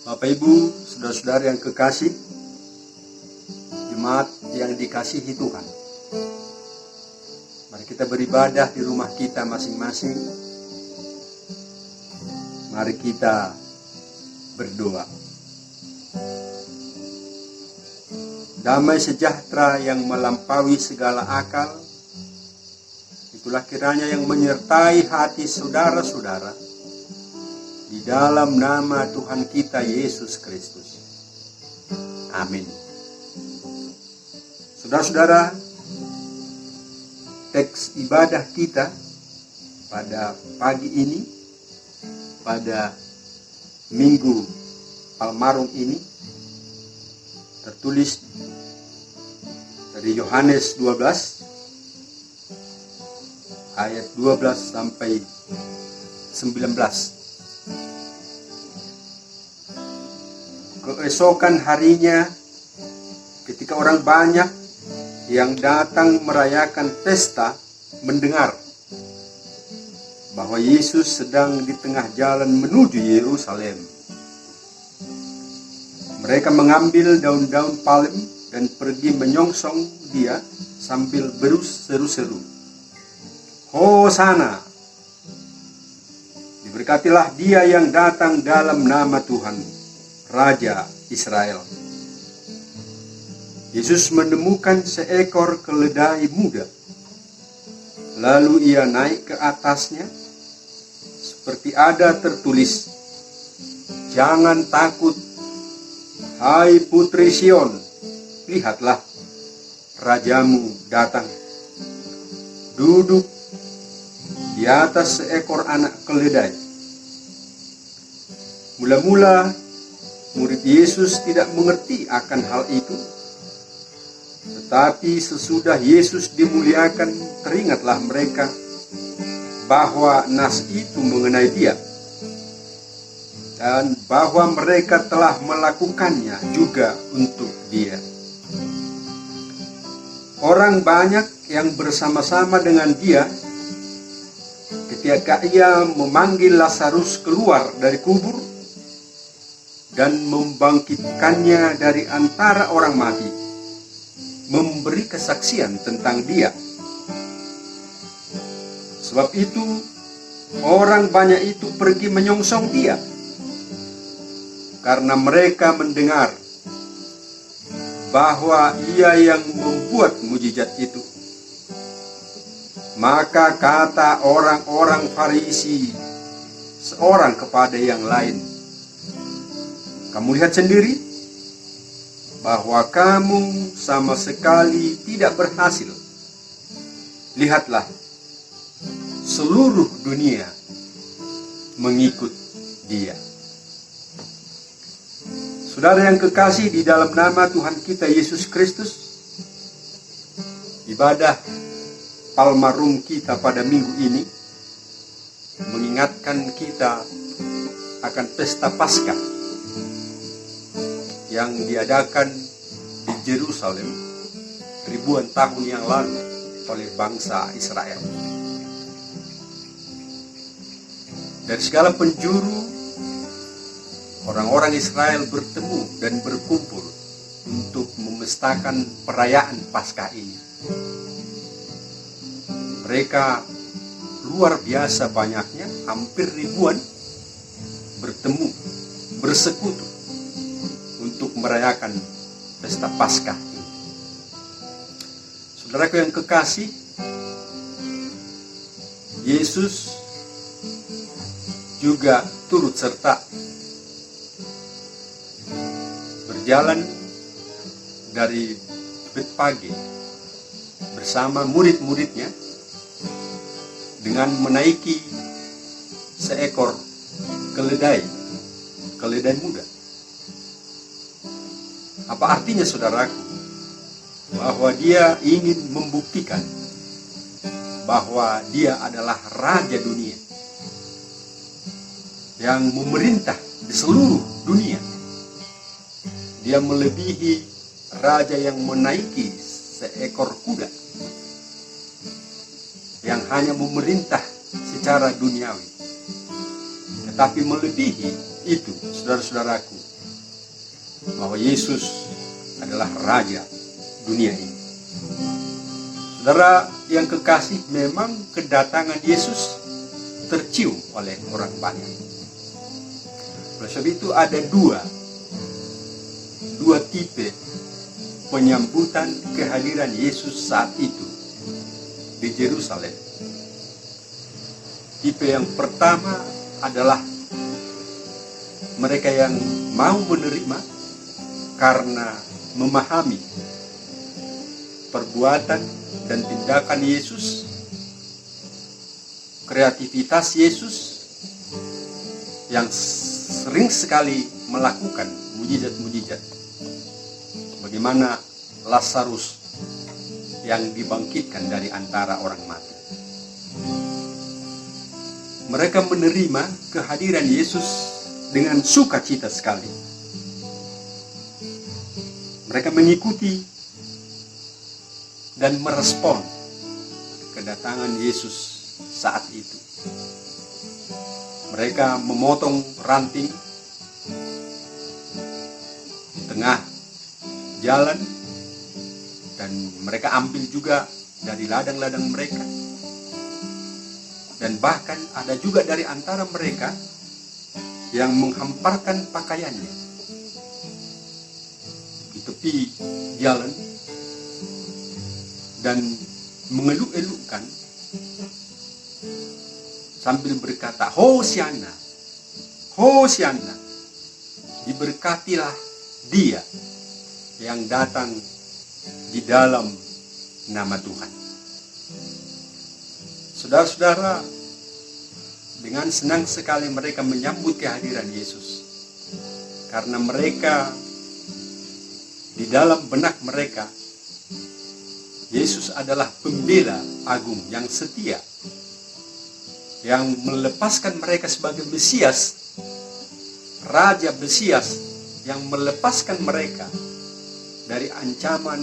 Bapak Ibu, saudara-saudara yang kekasih, jemaat yang dikasihi Tuhan. Mari kita beribadah di rumah kita masing-masing. Mari kita berdoa. Damai sejahtera yang melampaui segala akal, itulah kiranya yang menyertai hati saudara-saudara di dalam nama Tuhan kita Yesus Kristus. Amin. Saudara-saudara, teks ibadah kita pada pagi ini, pada Minggu Palmarum ini, tertulis dari Yohanes 12 ayat 12 sampai 19. Keesokan harinya, ketika orang banyak yang datang merayakan pesta mendengar bahwa Yesus sedang di tengah jalan menuju Yerusalem, mereka mengambil daun-daun palem dan pergi menyongsong dia sambil berseru-seru, "Hosana! Diberkatilah dia yang datang dalam nama Tuhan, Raja Israel." Yesus menemukan seekor keledai muda. Lalu ia naik ke atasnya, seperti ada tertulis, "Jangan takut, hai putri Sion, lihatlah, rajamu datang, duduk di atas seekor anak keledai." Mula-mula murid Yesus tidak mengerti akan hal itu. Tetapi sesudah Yesus dimuliakan, teringatlah mereka bahwa nas itu mengenai dia, dan bahwa mereka telah melakukannya juga untuk dia. Orang banyak yang bersama-sama dengan dia ketika ia memanggil Lazarus keluar dari kubur dan membangkitkannya dari antara orang mati, memberi kesaksian tentang dia. Sebab itu orang banyak itu pergi menyongsong dia, karena mereka mendengar bahwa ia yang membuat mujizat itu. Maka kata orang-orang Farisi seorang kepada yang lain, "Kamu lihat sendiri bahwa kamu sama sekali tidak berhasil. Lihatlah, seluruh dunia mengikut dia." Saudara yang kekasih di dalam nama Tuhan kita Yesus Kristus, ibadah Palmarum kita pada minggu ini mengingatkan kita akan pesta Paskah yang diadakan di Yerusalem ribuan tahun yang lalu oleh bangsa Israel. Dari segala penjuru, orang-orang Israel bertemu dan berkumpul untuk memestakan perayaan Paskah ini. Mereka luar biasa banyaknya, hampir ribuan, bertemu, bersekutu untuk merayakan pesta Paskah ini. Saudaraku yang kekasih, Yesus juga turut serta berjalan dari Betfage bersama murid-muridnya dengan menaiki seekor keledai muda. Apa artinya, saudaraku? Bahwa dia ingin membuktikan bahwa dia adalah raja dunia yang memerintah di seluruh dunia. Dia melebihi raja yang menaiki seekor kuda, yang hanya memerintah secara duniawi. Tetapi melebihi itu, saudara-saudaraku, bahwa Yesus adalah Raja dunia ini. Saudara yang kekasih, memang kedatangan Yesus tercium oleh orang banyak. Oleh sebab itu ada dua tipe penyambutan kehadiran Yesus saat itu di Yerusalem. Tipe yang pertama adalah mereka yang mau menerima karena memahami perbuatan dan tindakan Yesus, kreativitas Yesus yang sering sekali melakukan mujizat-mujizat. Bagaimana Lazarus yang dibangkitkan dari antara orang mati. Mereka menerima kehadiran Yesus dengan sukacita sekali. Mereka mengikuti dan merespon kedatangan Yesus saat itu. Mereka memotong ranting di tengah jalan, dan mereka ambil juga dari ladang-ladang mereka. Dan bahkan ada juga dari antara mereka yang menghamparkan pakaiannya di tepi jalan dan mengeluk-elukkan sambil berkata, Hosianna, Hosianna, diberkatilah dia yang datang di dalam nama Tuhan. Saudara-saudara, dengan senang sekali mereka menyambut kehadiran Yesus, karena mereka di dalam benak mereka Yesus adalah pembela agung yang setia, yang melepaskan mereka sebagai Mesias, Raja Mesias yang melepaskan mereka dari ancaman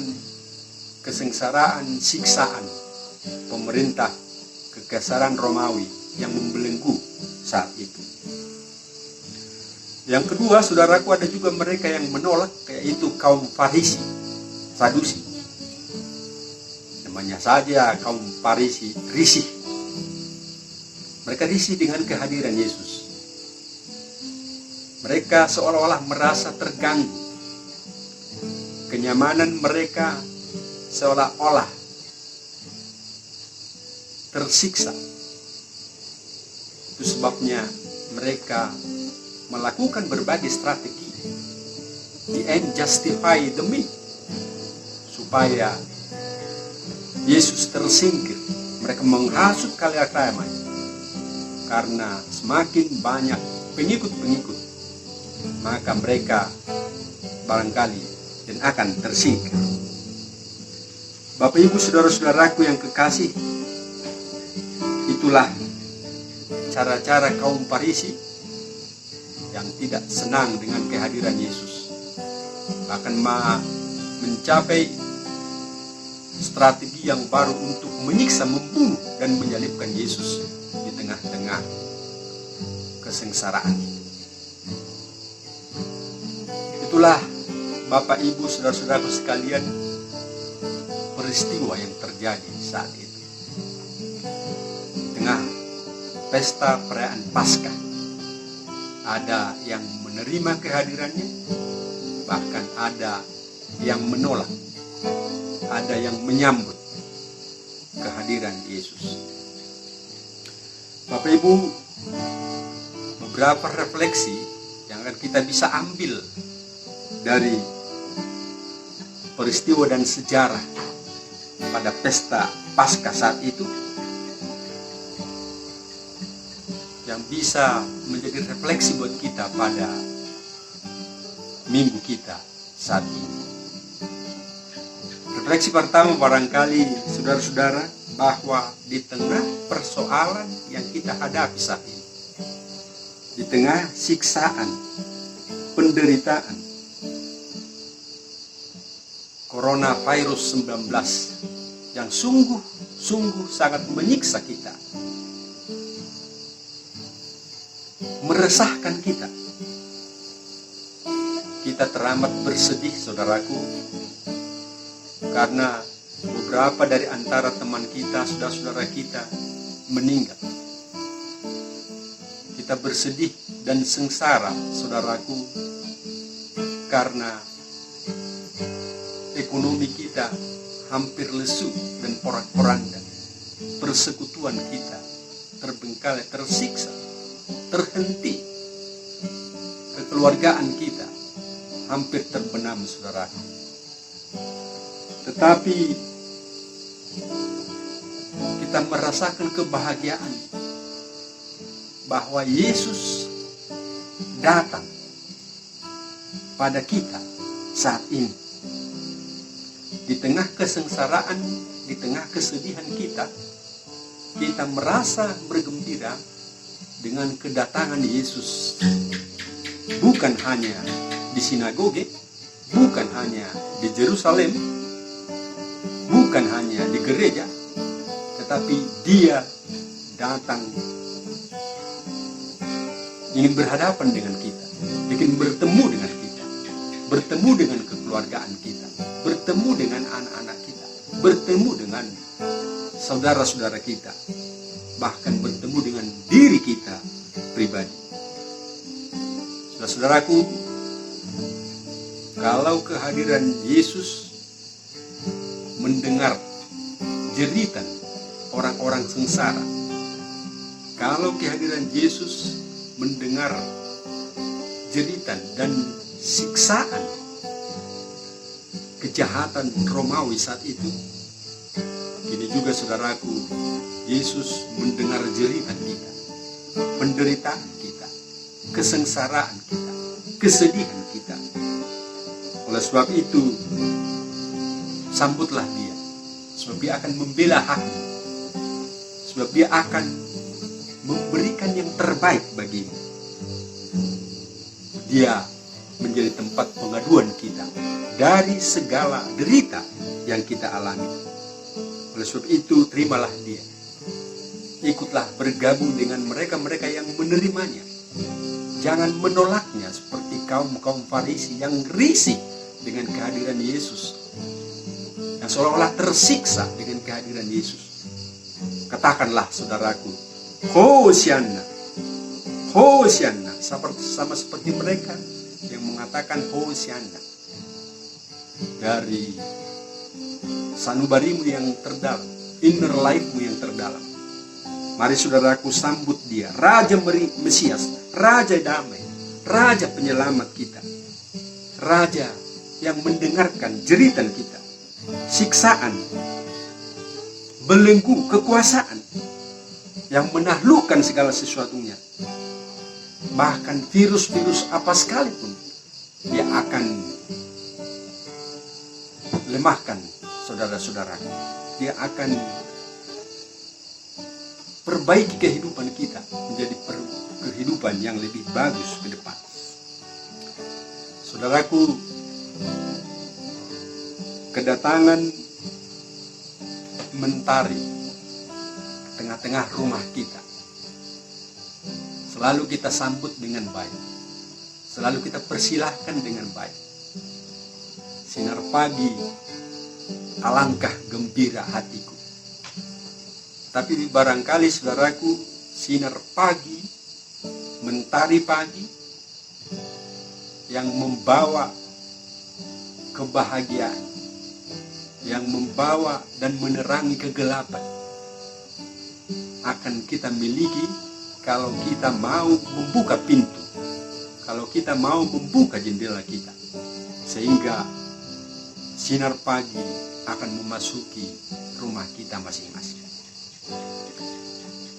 kesengsaraan, siksaan pemerintah kekaisaran Romawi yang membelenggu saat itu. Yang kedua, saudaraku, ada juga mereka yang menolak, yaitu kaum Farisi, Sadusi. Namanya saja kaum Farisi risih. Mereka risih dengan kehadiran Yesus. Mereka seolah-olah merasa terganggu. Kenyamanan mereka seolah-olah tersiksa. Itu sebabnya mereka melakukan berbagai strategi the end justify the means, supaya Yesus tersingkir. Mereka menghasut khalayak ramai karena semakin banyak pengikut-pengikut, maka mereka barangkali dan akan tersingkir. Bapak Ibu saudara-saudaraku yang kekasih, itulah cara-cara kaum Farisi yang tidak senang dengan kehadiran Yesus, bahkan mencapai strategi yang baru untuk menyiksa, membunuh, dan menyalibkan Yesus di tengah-tengah kesengsaraan ini. Itulah Bapak Ibu saudara-saudaraku sekalian, peristiwa yang terjadi saat itu. Di tengah pesta perayaan Paskah, ada yang menerima kehadirannya, bahkan ada yang menolak, ada yang menyambut kehadiran Yesus. Bapak Ibu, beberapa refleksi yang akan kita bisa ambil dari peristiwa dan sejarah pada pesta Paskah saat itu, yang bisa menjadi refleksi buat kita pada minggu kita saat ini. Refleksi pertama barangkali saudara-saudara, bahwa di tengah persoalan yang kita hadapi saat ini, di tengah siksaan, penderitaan coronavirus 19 yang sungguh sangat menyiksa kita, meresahkan kita kita teramat bersedih, saudaraku, karena beberapa dari antara teman kita, saudara-saudara kita meninggal. Kita bersedih dan sengsara, saudaraku, karena ekonomi kita hampir lesu dan porak-poranda. Persekutuan kita terbengkalai, tersiksa, terhenti. Kekeluargaan kita hampir terbenam, saudaraku. Tetapi kita merasakan kebahagiaan bahwa Yesus datang pada kita saat ini. Di tengah kesengsaraan, di tengah kesedihan kita merasa bergembira dengan kedatangan Yesus. Bukan hanya di sinagoge, bukan hanya di Yerusalem, bukan hanya di gereja, tetapi Dia datang ingin berhadapan dengan kita, ingin bertemu dengan kita, bertemu dengan kekeluargaan kita, bertemu dengan anak-anak kita, bertemu dengan saudara-saudara kita, bahkan bertemu dengan diri kita pribadi. Saudara-saudaraku, kalau kehadiran Yesus mendengar jeritan orang-orang sengsara, kalau kehadiran Yesus mendengar jeritan dan siksaan kejahatan Romawi saat itu, ini juga, saudaraku, Yesus mendengar jeritan kita, penderitaan kita, kesengsaraan kita, kesedihan kita. Oleh sebab itu, sambutlah Dia, sebab Dia akan membela hakmu, sebab Dia akan memberikan yang terbaik bagimu. Dia menjadi tempat pengaduan kita dari segala derita yang kita alami. Oleh sebab itu, terimalah Dia. Ikutlah bergabung dengan mereka-mereka yang menerimanya. Jangan menolaknya seperti kaum Farisi yang risih dengan kehadiran Yesus, yang seolah-olah tersiksa dengan kehadiran Yesus. Katakanlah, saudaraku, Hosianna, Hosianna, sama seperti mereka yang mengatakan Hosianna dari sanubarimu yang terdalam, inner life-mu yang terdalam. Mari, saudaraku, sambut Dia, Raja Mesias, Raja damai, Raja penyelamat kita, Raja yang mendengarkan jeritan kita, siksaan, belenggu, kekuasaan, yang menaklukkan segala sesuatunya. Bahkan virus-virus apa sekalipun, Dia akan lemahkan, saudara-saudara. Dia akan perbaiki kehidupan kita menjadi kehidupan yang lebih bagus ke depan. Saudaraku, kedatangan mentari tengah-tengah rumah kita selalu kita sambut dengan baik, selalu kita persilahkan dengan baik. Sinar pagi, alangkah gembira hatiku. Tapi barangkali, saudaraku, sinar pagi, mentari pagi yang membawa kebahagiaan, yang membawa dan menerangi kegelapan, akan kita miliki kalau kita mau membuka pintu, kalau kita mau membuka jendela kita, sehingga sinar pagi akan memasuki rumah kita masing-masing.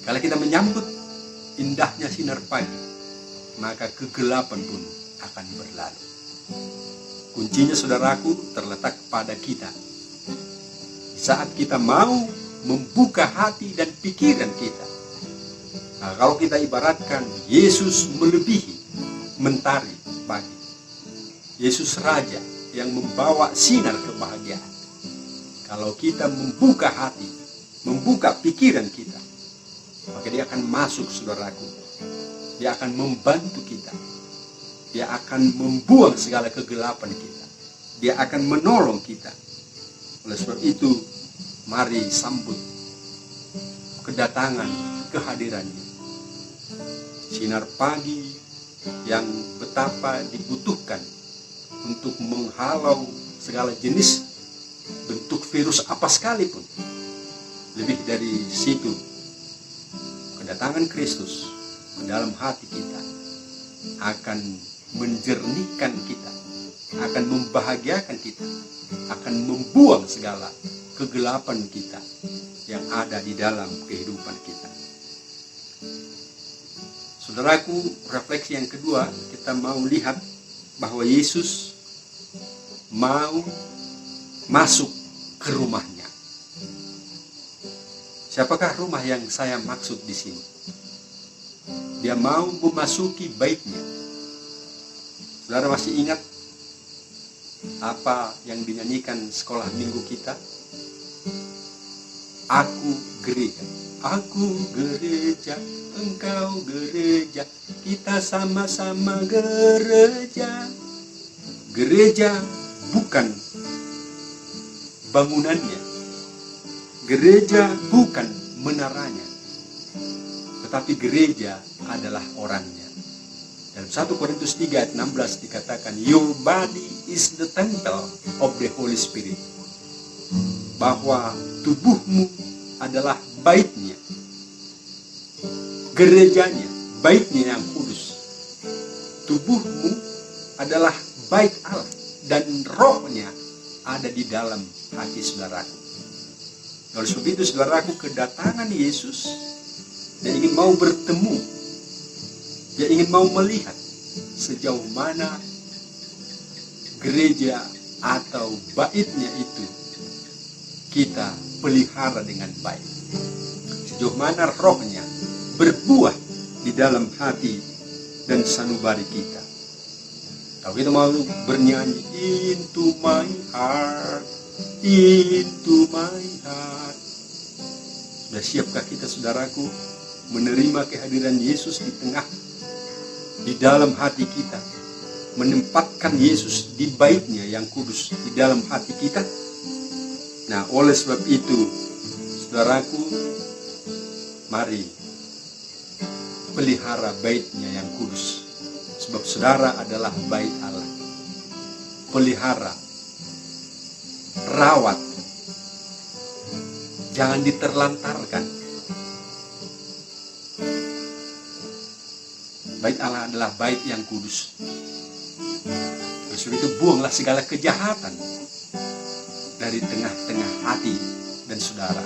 Kalau kita menyambut indahnya sinar pagi, maka kegelapan pun akan berlalu. Kuncinya, saudaraku, terletak pada kita. Saat kita mau membuka hati dan pikiran kita. Nah, kalau kita ibaratkan Yesus melebihi mentari pagi, Yesus Raja yang membawa sinar kebahagiaan. Kalau kita membuka hati, membuka pikiran kita, maka Dia akan masuk, saudaraku. Dia akan membantu kita. Dia Dia akan membuang segala kegelapan kita. Dia akan menolong kita. Oleh sebab itu, mari sambut kedatangan kehadirannya. Sinar pagi yang betapa dibutuhkan untuk menghalau segala jenis bentuk virus apa sekalipun. Lebih dari situ, kedatangan Kristus ke dalam hati kita akan menjernihkan kita, akan membahagiakan kita, akan membuang segala kegelapan kita yang ada di dalam kehidupan kita. Saudaraku, refleksi yang kedua, kita mau lihat bahwa Yesus mau masuk ke rumahnya. Siapakah rumah yang saya maksud di sini? Dia mau memasuki baitnya. Saudara masih ingat apa yang dinyanyikan sekolah minggu kita? Aku gereja. Aku gereja, engkau gereja, kita sama-sama gereja. Gereja bukan bangunannya, gereja bukan menaranya, tetapi gereja adalah orangnya. Dalam 1 Korintus 3 ayat 16 dikatakan, your body is the temple of the Holy Spirit. Bahwa tubuhmu adalah baitnya, gerejanya, baitnya yang kudus. Tubuhmu adalah bait Allah dan rohnya ada di dalam hati saudaraku. Oleh sebab itu saudaraku, kedatangan Yesus, dia ingin mau bertemu, dia ingin mau melihat sejauh mana gereja atau baitnya itu kita pelihara dengan baik. Sejauh mana rohnya berbuah di dalam hati dan sanubari kita. Kalau kita mau bernyanyi, into my heart, into my heart. Sudah siapkah kita, saudaraku, menerima kehadiran Yesus di dalam hati kita, menempatkan Yesus di baitnya yang kudus di dalam hati kita? Nah, oleh sebab itu, saudaraku, mari pelihara baitnya yang kudus. Sebab saudara adalah bait Allah. Pelihara, rawat, jangan diterlantarkan. Bait Allah adalah bait yang kudus. Oleh sebab itu, buanglah segala kejahatan dari tengah-tengah hati dan saudara.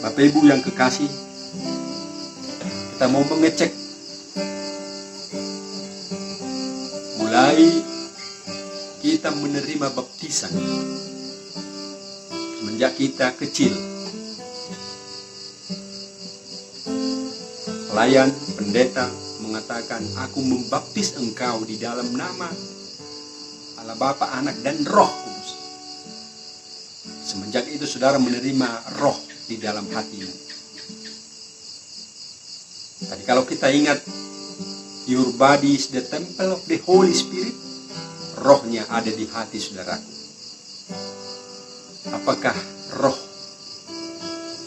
Bapak Ibu yang kekasih, kita mau mengecek mulai kita menerima baptisan semenjak kita kecil. Pelayan pendeta mengatakan, aku membaptis engkau di dalam nama Allah Bapa, Anak, dan Roh Kudus. Semenjak itu saudara menerima roh di dalam hatimu. Tadi kalau kita ingat, your body is the temple of the Holy Spirit. Rohnya ada di hati saudaraku. Apakah roh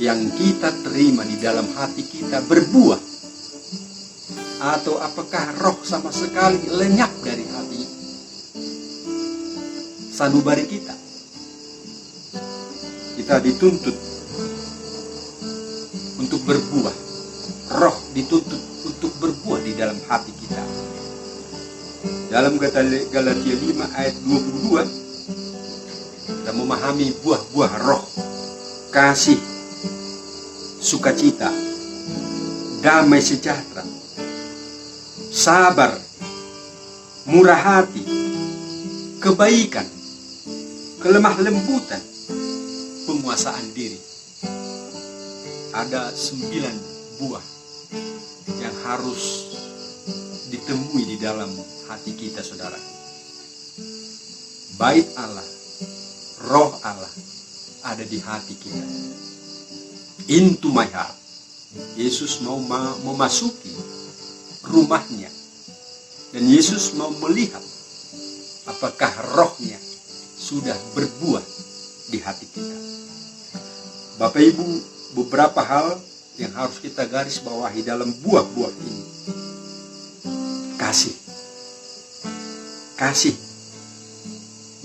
yang kita terima di dalam hati kita berbuah? Atau apakah roh sama sekali lenyap dari hati sanubari kita? Kita dituntut untuk berbuah. Roh dituntut untuk berbuah di dalam hati kita. Dalam Galatia 5 ayat 22, kita memahami buah-buah roh: kasih, sukacita, damai sejahtera, sabar, murah hati, kebaikan, kelemah lembutan, penguasaan diri. Ada 9 buah yang harus ditemui di dalam hati kita, saudara. Bait Allah, roh Allah ada di hati kita. Into my heart. Yesus mau memasuki rumahnya, Dan Yesus mau melihat apakah rohnya sudah berbuah di hati kita. Bapak Ibu, beberapa hal yang harus kita garis bawahi dalam buah-buah ini. Kasih. Kasih.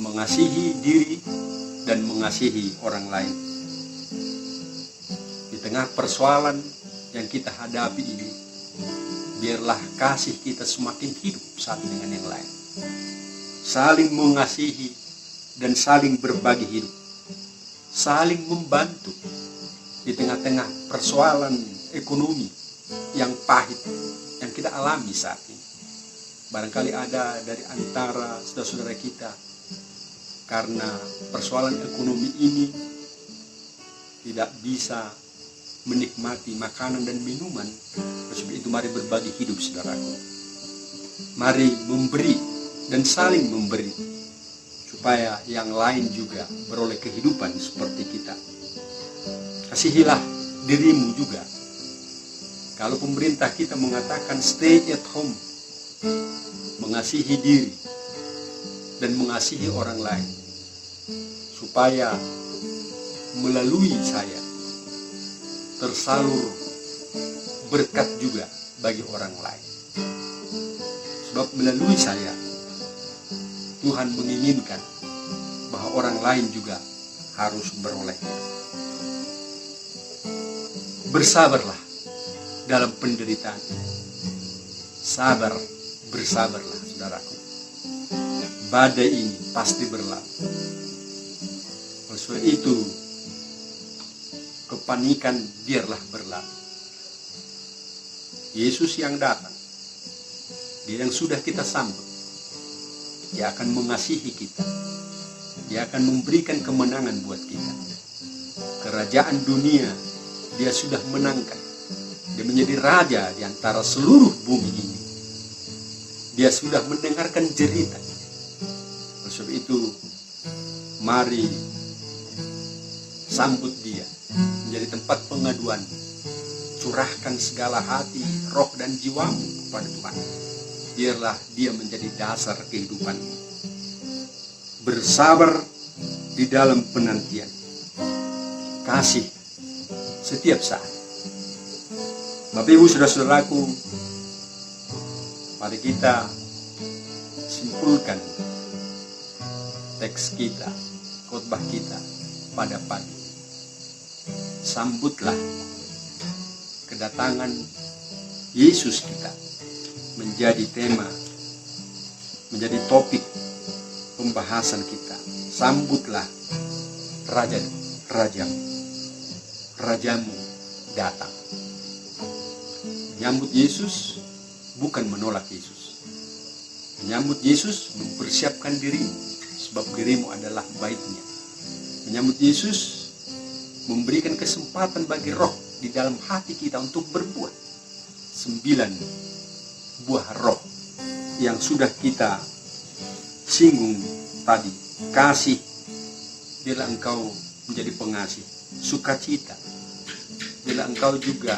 Mengasihi diri dan mengasihi orang lain. Di tengah persoalan yang kita hadapi ini, biarlah kasih kita semakin hidup satu dengan yang lain. Saling mengasihi dan saling berbagi hidup. Saling membantu di tengah-tengah persoalan ekonomi yang pahit yang kita alami saat ini. Barangkali ada dari antara saudara-saudara kita karena persoalan ekonomi ini tidak bisa menikmati makanan dan minuman. Oleh sebab itu mari berbagi hidup, saudaraku. Mari memberi dan saling memberi supaya yang lain juga beroleh kehidupan seperti kita. Kasihilah dirimu juga. Kalau pemerintah kita mengatakan stay at home, mengasihi diri dan mengasihi orang lain, supaya melalui saya tersalur berkat juga bagi orang lain. Sebab melalui saya Tuhan menginginkan bahwa orang lain juga harus beroleh. Bersabarlah dalam penderitaan. Sabar, bersabarlah, saudaraku. Badai ini pasti berlalu. Oleh sebab itu, kepanikan biarlah berlalu. Yesus yang datang, Dia yang sudah kita sambut, Dia akan mengasihi kita. Dia akan memberikan kemenangan buat kita. Kerajaan dunia Dia sudah menangkan. Dia menjadi raja di antara seluruh bumi ini. Dia sudah mendengarkan jeritan. Oleh sebab itu, mari sambut Dia menjadi tempat pengaduan. Curahkan segala hati, roh dan jiwamu kepada Tuhan. Biarlah Dia menjadi dasar kehidupanmu. Bersabar di dalam penantian. Kasih setiap saat. Bapak Ibu saudara-saudaraku, mari kita simpulkan teks kita, khotbah kita pada pagi. Sambutlah kedatangan Yesus kita menjadi tema, menjadi topik pembahasan kita. Sambutlah Rajamu. Rajamu datang. Menyambut Yesus bukan menolak Yesus. Menyambut Yesus mempersiapkan dirimu, sebab dirimu adalah baitnya. Menyambut Yesus memberikan kesempatan bagi roh di dalam hati kita untuk berbuat 9 buah roh yang sudah kita singgung tadi. Kasih, bila engkau menjadi pengasih. Sukacita, bila engkau juga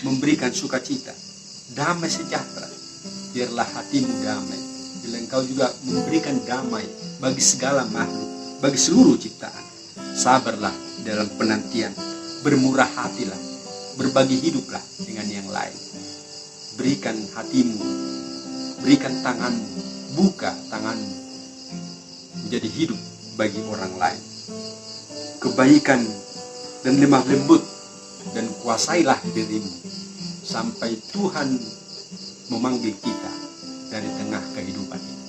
memberikan sukacita. Damai sejahtera, biarlah hatimu damai. Bila engkau juga memberikan damai bagi segala makhluk, bagi seluruh ciptaan. Sabarlah dalam penantian, bermurah hatilah, berbagi hiduplah dengan yang lain. Berikan hatimu, berikan tanganmu, buka tanganmu menjadi hidup bagi orang lain. Kebaikan dan lemah lembut, dan kuasailah dirimu sampai Tuhan memanggil kita dari tengah kehidupan ini.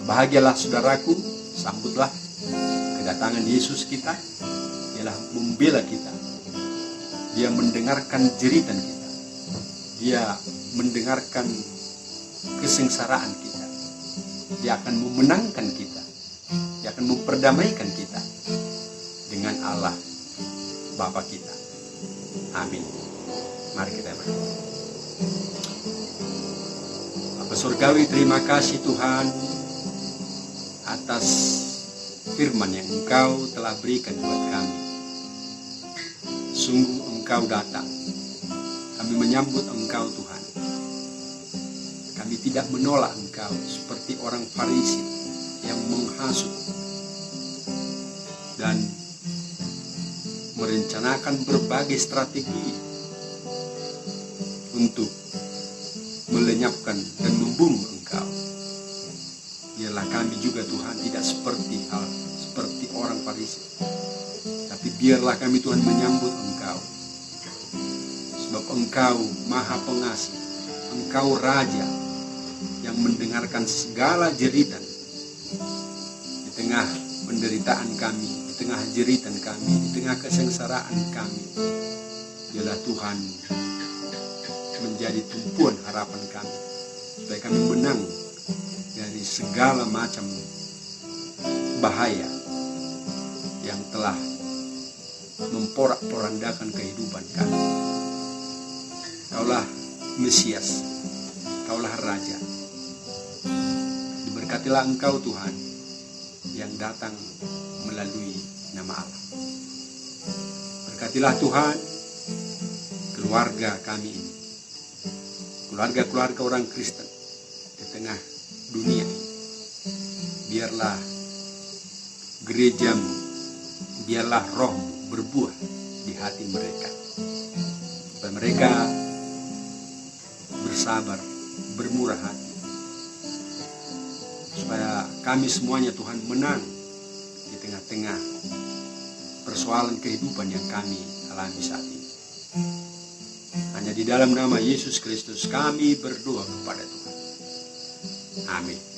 Berbahagialah saudaraku, sambutlah kedatangan Yesus kita. Dialah membela kita. Dia mendengarkan jeritan kita. Dia mendengarkan kesengsaraan kita. Dia akan memenangkan kita. Dia akan memperdamaikan kita dengan Allah Bapa kita. Amin. Mari kita berdoa. Bapa surgawi, terima kasih Tuhan atas firman yang Engkau telah berikan buat kami. Sungguh Engkau datang. Kami menyambut Engkau Tuhan. Kami tidak menolak Engkau seperti orang Farisi yang menghasut dan merencanakan berbagai strategi untuk melenyapkan dan membunuh Engkau. Biarlah kami juga Tuhan tidak seperti orang Farisi, tapi biarlah kami Tuhan menyambut Engkau, sebab Engkau Maha Pengasih, Engkau Raja yang mendengarkan segala jeritan di tengah penderitaan kami, di tengah jeritan kami, di tengah kesengsaraan kami. Biarlah Tuhan menjadi tumpuan harapan kami, supaya kami menang dari segala macam bahaya yang telah memporak-porandakan kehidupan kami. Kaulah Mesias, Kaulah Raja. Diberkatilah Engkau Tuhan yang datang melalui nama Allah. Berkatilah Tuhan keluarga kami ini, keluarga-keluarga orang Kristen di tengah dunia ini. Biarlah gerejamu, biarlah rohmu berbuah di hati mereka, supaya mereka bersabar, bermurah hati, supaya kami semuanya Tuhan menang di tengah-tengah persoalan kehidupan yang kami alami saat ini. Hanya di dalam nama Yesus Kristus kami berdoa kepada Tuhan. Amin.